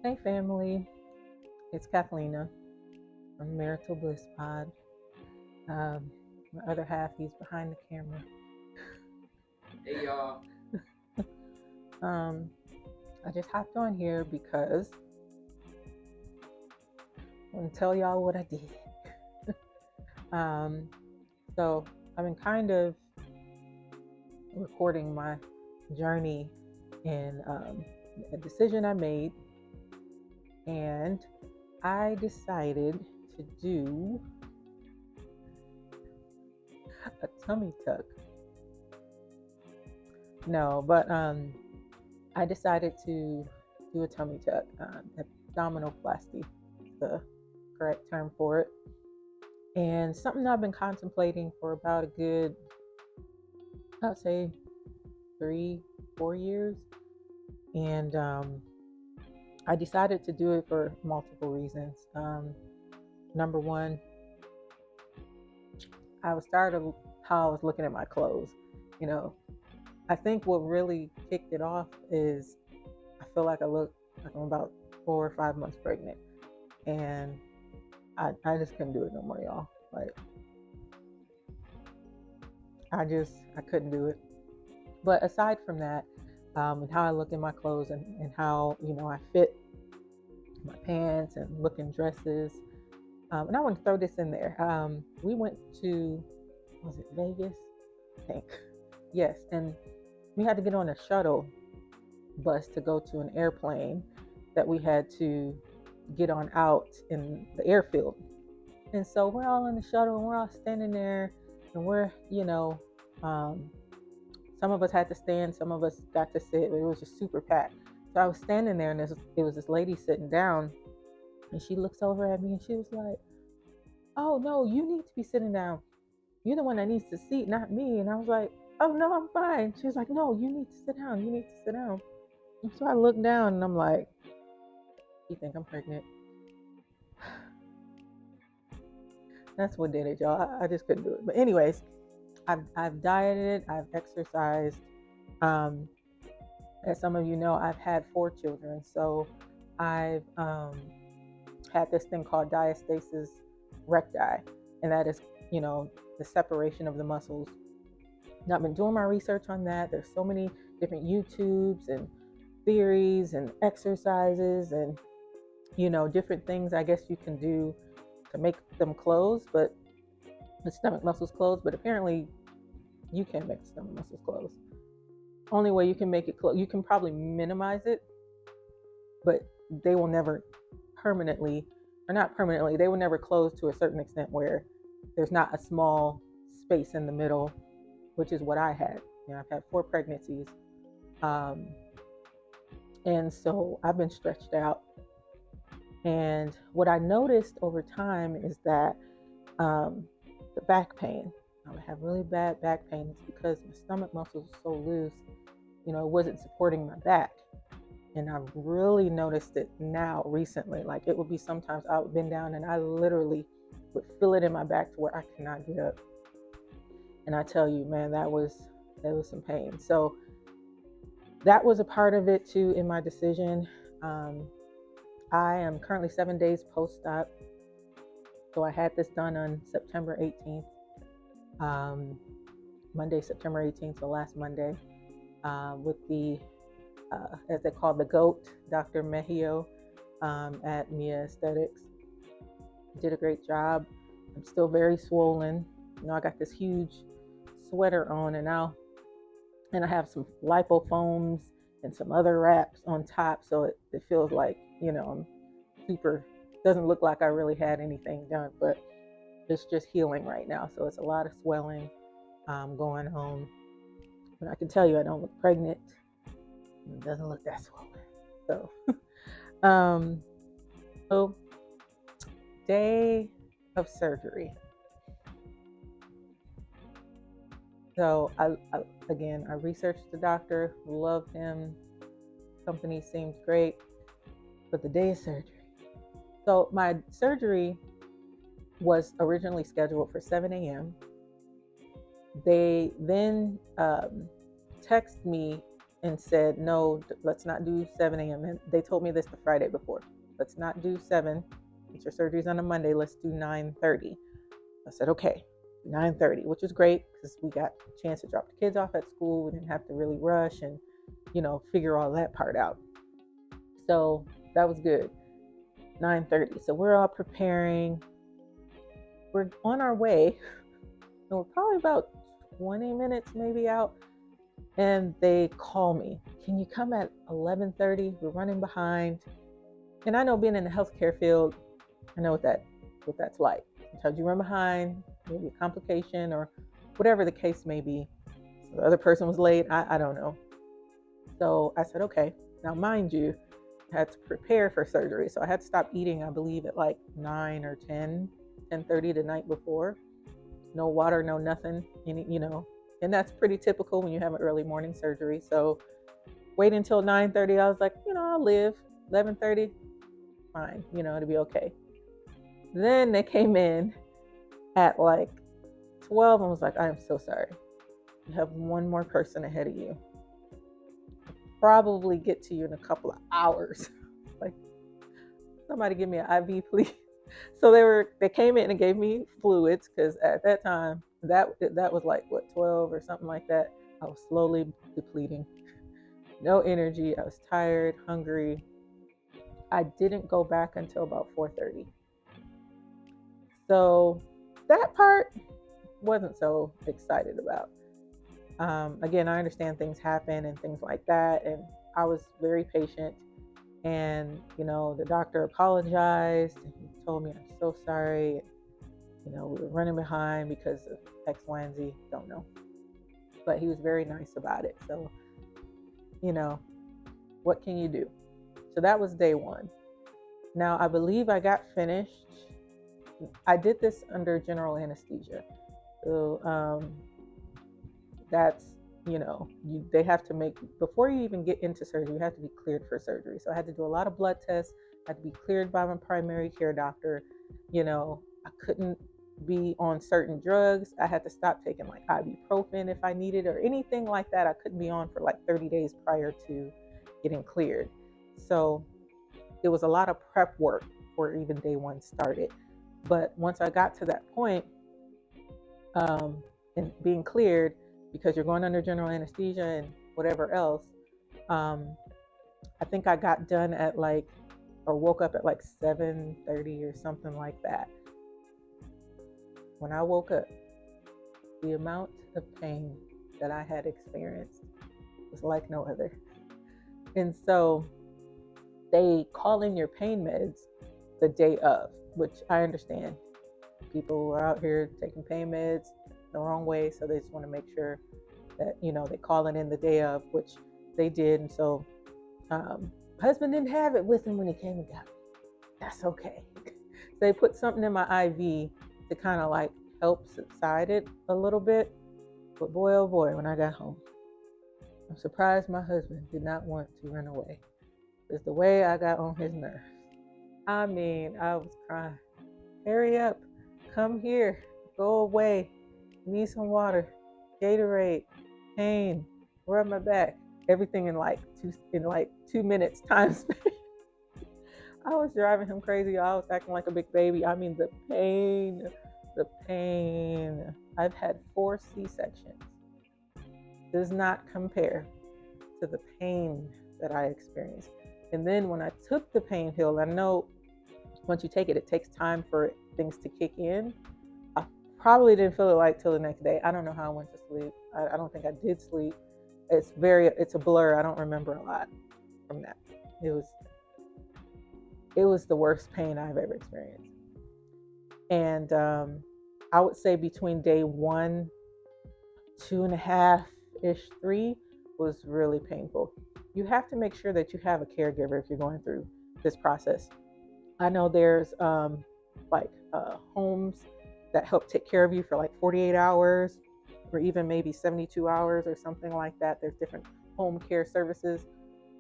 Hey family, it's Kathlena from Marital Bliss Pod. My other half, he's behind the camera. Hey y'all. Um, I just hopped on here because I want to tell y'all what I did. Um, so I've been kind of recording my journey in a decision I made, and I decided to do a tummy tuck. No, but I decided to do a tummy tuck, abdominoplasty, is the correct term for it. And something I've been contemplating for about a good, I'd say 3, 4 years. And I decided to do it for multiple reasons. Number one, I was tired of how I was looking at my clothes. You know, I think what really kicked it off is I feel like I look like I'm about 4 or 5 months pregnant. And I just couldn't do it no more, y'all. Like, I couldn't do it. But aside from that, and how I look in my clothes and how, I fit my pants and look in dresses. And I want to throw this in there. We went to, was it Vegas? I think. Yes. And we had to get on a shuttle bus to go to an airplane that we had to get on out in the airfield. And so we're all in the shuttle and we're all standing there and we're, um, some of us had to stand, some of us got to sit, but it was just super packed. So I was standing there and it was this lady sitting down and she looks over at me and she was like, "Oh, no, you need to be sitting down. You're the one that needs to seat, not me." And I was like, "Oh, no, I'm fine." She was like, "No, you need to sit down. You need to sit down." And so I look down and I'm like, "You think I'm pregnant?" That's what did it, y'all. I just couldn't do it. But, anyways, I've dieted, I've exercised. Um, as some of you know, I've had 4 children. So I've had this thing called diastasis recti, and that is, the separation of the muscles. Now, I've been doing my research on that. There's so many different YouTubes and theories and exercises and, different things I guess you can do to make them close, but the stomach muscles close. But apparently, you can't make the stomach muscles close. Only way you can make it close, you can probably minimize it, but they will never permanently, or not permanently, they will never close to a certain extent where there's not a small space in the middle, which is what I had. I've had 4 pregnancies. Um, and so I've been stretched out. And what I noticed over time is that um, the back pain, I would have really bad back pain. It's because my stomach muscles are so loose, it wasn't supporting my back. And I've really noticed it now recently. Like, it would be sometimes I would bend down and I literally would feel it in my back to where I cannot get up. And I tell you, man, that was some pain. So that was a part of it too in my decision. I am currently 7 days post-op. So I had this done on September 18th, Monday, September 18th, so last Monday, with the, as they call the GOAT, Dr. Mehio, at Mia Aesthetics. Did a great job. I'm still very swollen. I got this huge sweater on, and I have some lipofoams and some other wraps on top, so it feels like, I'm super, doesn't look like I really had anything done, but it's just healing right now. So it's a lot of swelling going on. But I can tell you I don't look pregnant. It doesn't look that swollen. So, um, so day of surgery. So again, I researched the doctor, loved him. Company seemed great, but the day of surgery. So my surgery was originally scheduled for 7 a.m. They then text me and said, no, let's not do 7 a.m. And they told me this the Friday before. Let's not do 7. Since your surgery's on a Monday, let's do 9:30. I said, okay, 9:30, which was great because we got a chance to drop the kids off at school. We didn't have to really rush and, figure all that part out. So that was good. 9:30. So we're all preparing. We're on our way, and we're probably about 20 minutes maybe out. And they call me. Can you come at 11:30? We're running behind. And I know being in the healthcare field, I know what that's like. Sometimes you run behind, maybe a complication or whatever the case may be. So the other person was late. I don't know. So I said, okay. Now, mind you, I had to prepare for surgery. So I had to stop eating, I believe, at like 9 or 10:30 the night before. No water, no nothing, and that's pretty typical when you have an early morning surgery. So wait until 9:30. I was like, I'll live. 11:30, fine, it'll be okay. Then they came in at like 12 and was like, I am so sorry. You have one more person ahead of you. Probably get to you in a couple of hours. Like, somebody give me an IV, please. So they came in and gave me fluids because at that time that was like what, 12 or something like that. I was slowly depleting. No energy. I was tired, hungry. I didn't go back until about 4:30. So that part wasn't so excited about. Again, I understand things happen and things like that, and I was very patient. And the doctor apologized and he told me, I'm so sorry. We were running behind because of X, Y, and Z. Don't know, but he was very nice about it. So, what can you do? So that was day 1. Now, I believe I got finished. I did this under general anesthesia. So that's, they have to make, before you even get into surgery, you have to be cleared for surgery. So I had to do a lot of blood tests. I had to be cleared by my primary care doctor. I couldn't be on certain drugs. I had to stop taking like ibuprofen if I needed or anything like that. I couldn't be on for like 30 days prior to getting cleared. So it was a lot of prep work before even day 1 started. But once I got to that point, and being cleared, because you're going under general anesthesia and whatever else, I think I got done at or woke up at like 7:30 or something like that. When I woke up, the amount of pain that I had experienced was like no other. And so they call in your pain meds the day of, which I understand. People are out here taking pain meds the wrong way, so they just want to make sure that they call it in the day of, which they did. And so husband didn't have it with him when he came and got it. That's okay. So they put something in my IV to kind of like help subside it a little bit. But boy, oh boy, when I got home, I'm surprised my husband did not want to run away. It's the way I got on his nerves. I mean, I was crying. Hurry up, come here, go away, need some water, Gatorade, pain, rub my back, everything in like 2 minutes time span. I was driving him crazy. I was acting like a big baby. I mean, the pain. I've had 4 C-sections. Does not compare to the pain that I experienced. And then when I took the pain pill, I know once you take it, it takes time for things to kick in. I probably didn't feel it like till the next day. I don't know how I went to sleep. I don't think I did sleep. It's a blur. I don't remember a lot from that. It was the worst pain I've ever experienced. And I would say between day 1, 2.5-ish, 3 was really painful. You have to make sure that you have a caregiver if you're going through this process. I know there's homes that help take care of you for like 48 hours or even maybe 72 hours or something like that. There's different home care services.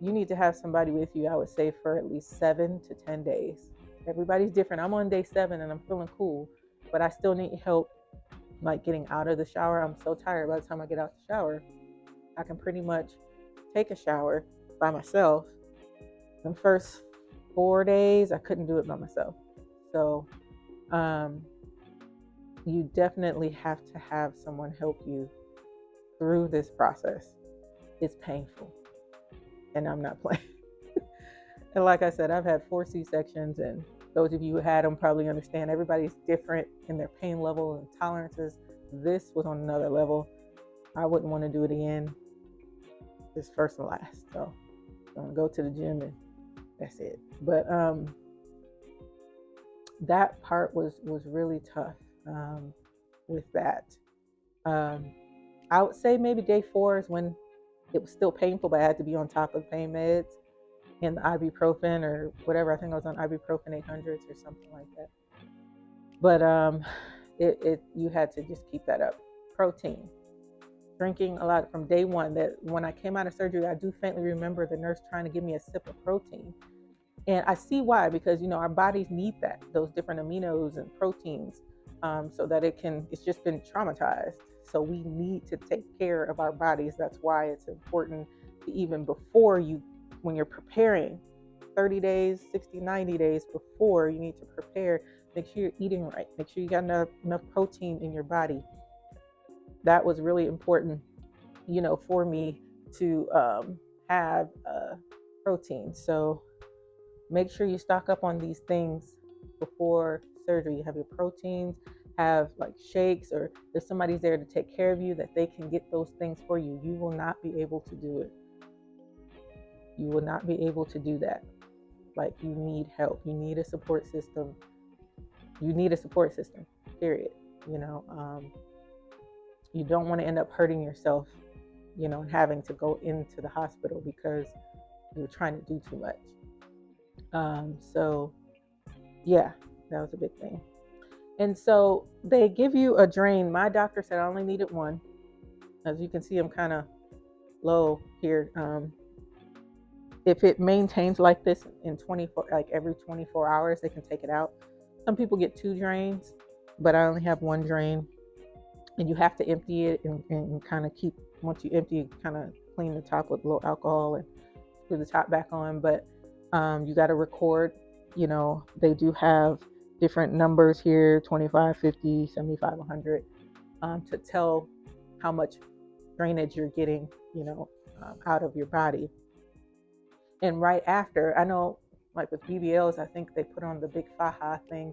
You need to have somebody with you, I would say, for at least 7 to 10 days. Everybody's different. I'm on day 7 and I'm feeling cool, but I still need help like getting out of the shower. I'm so tired by the time I get out the shower. I can pretty much take a shower by myself. The first 4 days, I couldn't do it by myself. So um, you definitely have to have someone help you through this process. It's painful, and I'm not playing. And like I said, I've had 4 C-sections, and those of you who had them probably understand everybody's different in their pain level and tolerances. This was on another level. I wouldn't want to do it again. This first and last. So I'm gonna go to the gym and that's it. But that part was really tough with that. I would say maybe day 4 is when it was still painful, but I had to be on top of pain meds and the ibuprofen or whatever. I think I was on ibuprofen 800s or something like that. But you had to just keep that up. Protein, drinking a lot from day one. That when I came out of surgery, I do faintly remember the nurse trying to give me a sip of protein. And I see why, because our bodies need that, those different aminos and proteins, so that it's just been traumatized. So we need to take care of our bodies. That's why it's important to, even before when you're preparing, 30 days, 60, 90 days before you need to prepare, make sure you're eating right. Make sure you got enough protein in your body. That was really important, for me to have protein. So make sure you stock up on these things before surgery. You have your proteins, have like shakes, or if somebody's there to take care of you, that they can get those things for you. You will not be able to do it. You will not be able to do that. Like, you need help. You need a support system. You need a support system, period. You don't want to end up hurting yourself, and having to go into the hospital because you're trying to do too much. So yeah, that was a big thing. And so they give you a drain. My doctor said I only needed one. As you can see, I'm kind of low here. If it maintains like this in 24, like every 24 hours, they can take it out. Some people get 2 drains, but I only have 1 drain. And you have to empty it and kind of once you empty it, kind of clean the top with a little alcohol and screw the top back on. But you got to record, they do have different numbers here, 25, 50, 75, 100, to tell how much drainage you're getting, out of your body. And right after, I know, like with BBLs, I think they put on the big faja thing.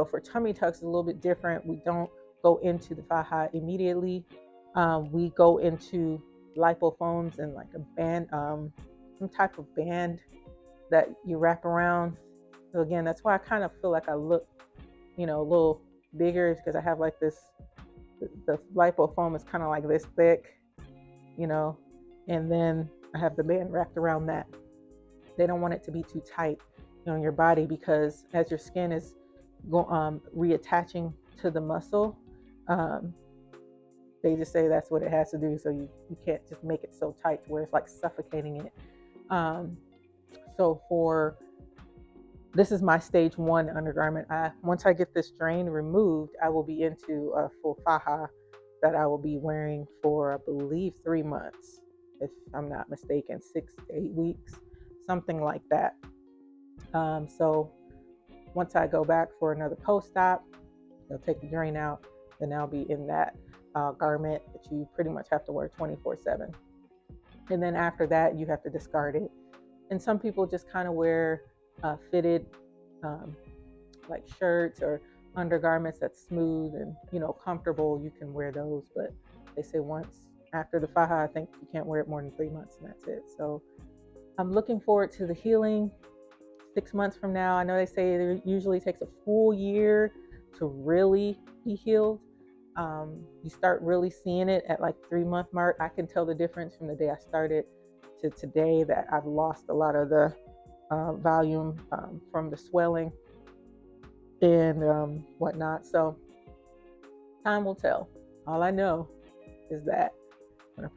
For tummy tucks, it's a little bit different. We don't go into the faja immediately. We go into lipofoams and like a band, some type of band that you wrap around. So again, that's why I kind of feel like I look, a little bigger, because I have like this, the lipofoam is kind of like this thick, and then I have the band wrapped around that. They don't want it to be too tight, in your body, because as your skin is reattaching to the muscle, they just say that's what it has to do. So you can't just make it so tight to where it's like suffocating it. So this is my stage 1 undergarment. Once I get this drain removed, I will be into a full faja that I will be wearing for, I believe, 3 months, if I'm not mistaken, 6 to 8 weeks, something like that. So once I go back for another post-op, they'll take the drain out, then I'll be in that garment that you pretty much have to wear 24/7. And then after that, you have to discard it. And some people just kind of wear fitted like shirts or undergarments that's smooth and comfortable. You can wear those, but they say once after the faja, I think you can't wear it more than 3 months, and that's it. So I'm looking forward to the healing. 6 months from now, I know they say it usually takes a full year to really be healed. You start really seeing it at like 3-month mark. I can tell the difference from the day I started to today, that I've lost a lot of the volume from the swelling and whatnot. So time will tell. All I know is that when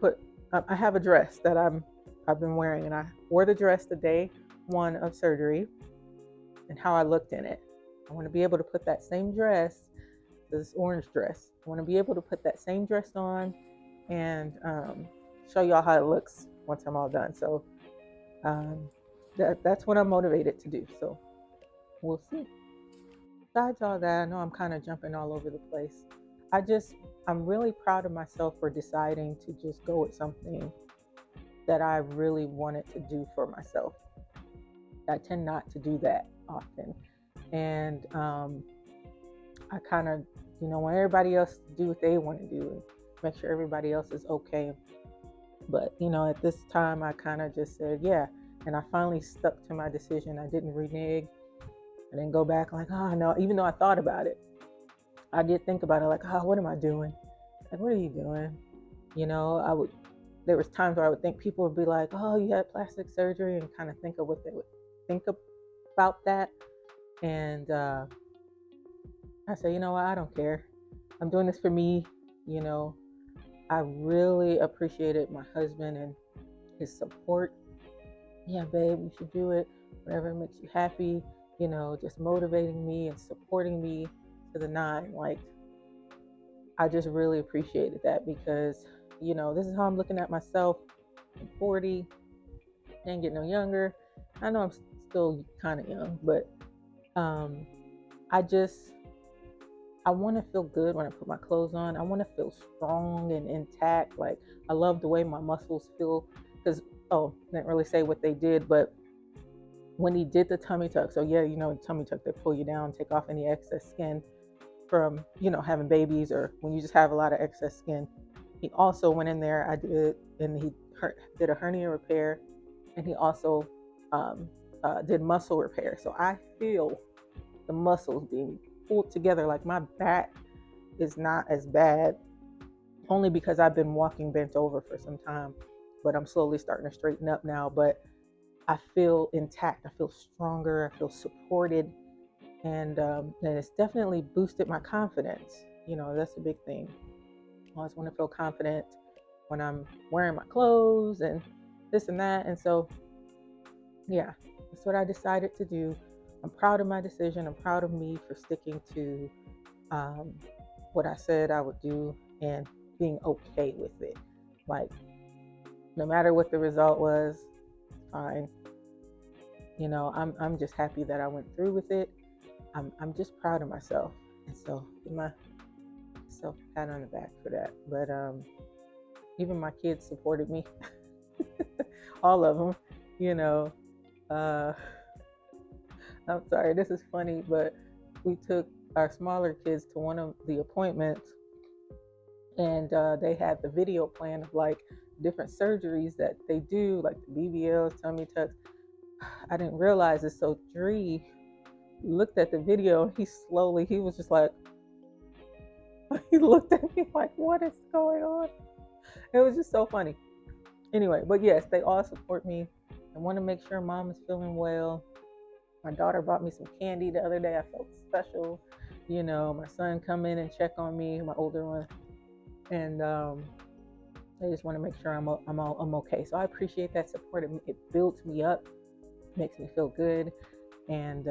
I have a dress that I've been wearing, and I wore the dress the day 1 of surgery, and how I looked in it. I want to be able to put that same dress, this orange dress. I want to be able to put that same dress on and show y'all how it looks once I'm all done. So um, that's what I'm motivated to do. So we'll see. Besides all that, I know I'm kind of jumping all over the place. I just, I'm really proud of myself for deciding to just go with something that I really wanted to do for myself. I tend not to do that often. And I kind of, want everybody else to do what they want to do and make sure everybody else is okay. But, at this time, I kind of just said, yeah. And I finally stuck to my decision. I didn't renege. I didn't go back like, oh, no, even though I thought about it. I did think about it like, oh, what am I doing? Like, what are you doing? There was times where I would think people would be like, oh, you had plastic surgery, and kind of think of what they would think about that. And I said, you know what? I don't care. I'm doing this for me. You know, I really appreciated my husband and his support. Yeah, babe, you should do it. Whatever makes you happy. Just motivating me and supporting me to the nine. Like, I just really appreciated that because, this is how I'm looking at myself. I'm 40, ain't getting no younger. I know I'm still kind of young, but um, I just I want to feel good when I put my clothes on. I want to feel strong and intact. Like, I love the way my muscles feel. Because, oh, didn't really say what they did, but when he did the tummy tuck, so yeah, tummy tuck, they pull you down, take off any excess skin from, having babies or when you just have a lot of excess skin. He also went in there, and he did a hernia repair, and he also did muscle repair. So I feel the muscles being pulled together. Like, my back is not as bad, only because I've been walking bent over for some time, but I'm slowly starting to straighten up now. But I feel intact. I feel stronger. I feel supported, and it's definitely boosted my confidence. That's a big thing. I always want to feel confident when I'm wearing my clothes and this and that. And so, yeah, that's what I decided to do. I'm proud of my decision. I'm proud of me for sticking to um, what I said I would do and being okay with it. Like, no matter what the result was, fine. I'm just happy that I went through with it. I'm just proud of myself. And so, give myself a pat on the back for that. But even my kids supported me, all of them. You know, uh, I'm sorry, this is funny, but we took our smaller kids to one of the appointments, and they had the video plan of like different surgeries that they do, like the BBLs, tummy tucks. I didn't realize it, so Dree looked at the video. He was just like, he looked at me like, what is going on? It was just so funny. Anyway, but yes, they all support me. I want to make sure mom is feeling well. My daughter brought me some candy the other day. I felt special. My son come in and check on me, my older one, and I just want to make sure I'm okay. So I appreciate that support. It builds me up, makes me feel good, and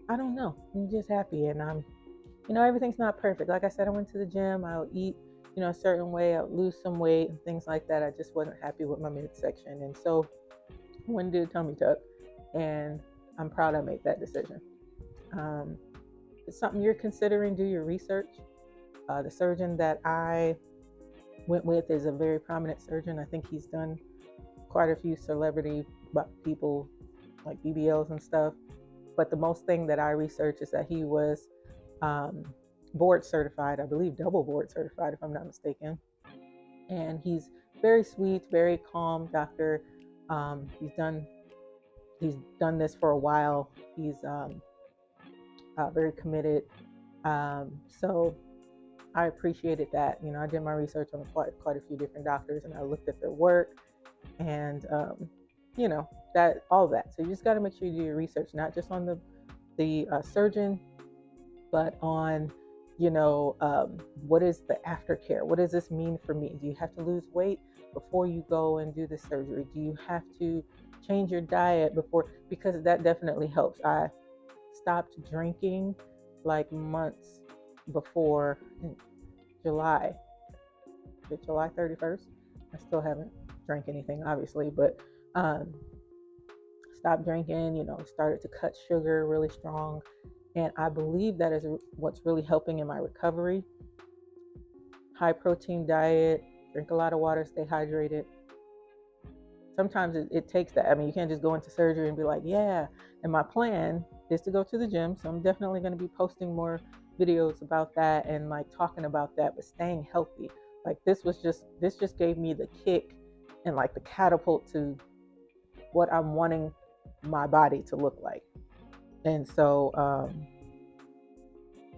I don't know. I'm just happy, and everything's not perfect. Like I said, I went to the gym. I'll eat, a certain way. I'll lose some weight and things like that. I just wasn't happy with my midsection, and so I went and did a tummy tuck, and I'm proud I made that decision. Um, it's something you're considering. Do your research. The surgeon that I went with is a very prominent surgeon. I think he's done quite a few celebrity people like BBLs and stuff. But the most thing that I researched is that he was board certified, I believe double board certified, if I'm not mistaken. And he's very sweet, very calm doctor. He's done this for a while. He's very committed. So I appreciated that. I did my research on quite a few different doctors, and I looked at their work, and that all that. So you just got to make sure you do your research, not just on the surgeon, but on what is the aftercare? What does this mean for me? Do you have to lose weight before you go and do the surgery? Do you have to change your diet before? Because that definitely helps. I stopped drinking like months before July. July 31st. I still haven't drank anything, obviously, but um, stopped drinking, started to cut sugar really strong. And I believe that is what's really helping in my recovery. High protein diet, drink a lot of water, stay hydrated. Sometimes it takes that. I mean, you can't just go into surgery and be like, yeah. And my plan is to go to the gym. So I'm definitely going to be posting more videos about that and like talking about that, but staying healthy. Like this just gave me the kick and like the catapult to what I'm wanting my body to look like. And so,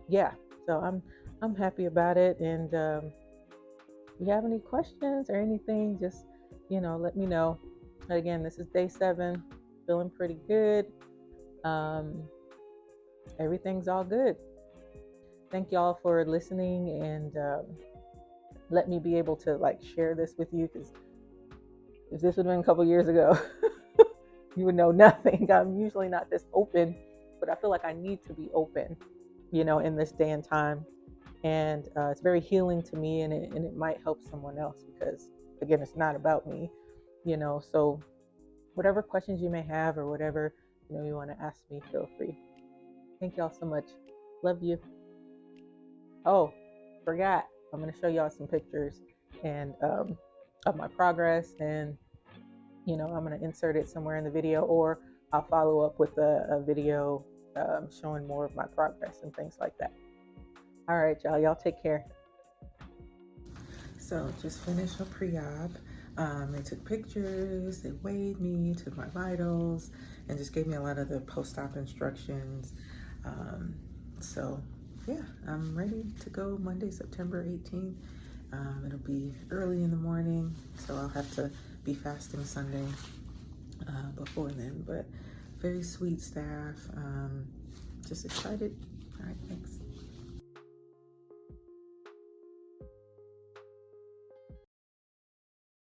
yeah, so I'm happy about it. And if you have any questions or anything, just let me know. Again, this is day 7, feeling pretty good. Um, Everything's all good. Thank y'all for listening and let me be able to like share this with you, because if this would have been a couple years ago, you would know nothing. I'm usually not this open, but I feel like I need to be open, in this day and time. And it's very healing to me, and it might help someone else, because again, it's not about me, so whatever questions you may have or whatever you want to ask me, feel free. Thank y'all so much. Love you. Oh, forgot, I'm going to show y'all some pictures and of my progress, and I'm going to insert it somewhere in the video, or I'll follow up with a video showing more of my progress and things like that. All right, y'all take care. So just finished a pre-op. They took pictures, they weighed me, took my vitals, and just gave me a lot of the post-op instructions. So yeah, I'm ready to go Monday, September 18th. It'll be early in the morning, so I'll have to be fasting Sunday before then, but very sweet staff. Just excited. All right, thanks.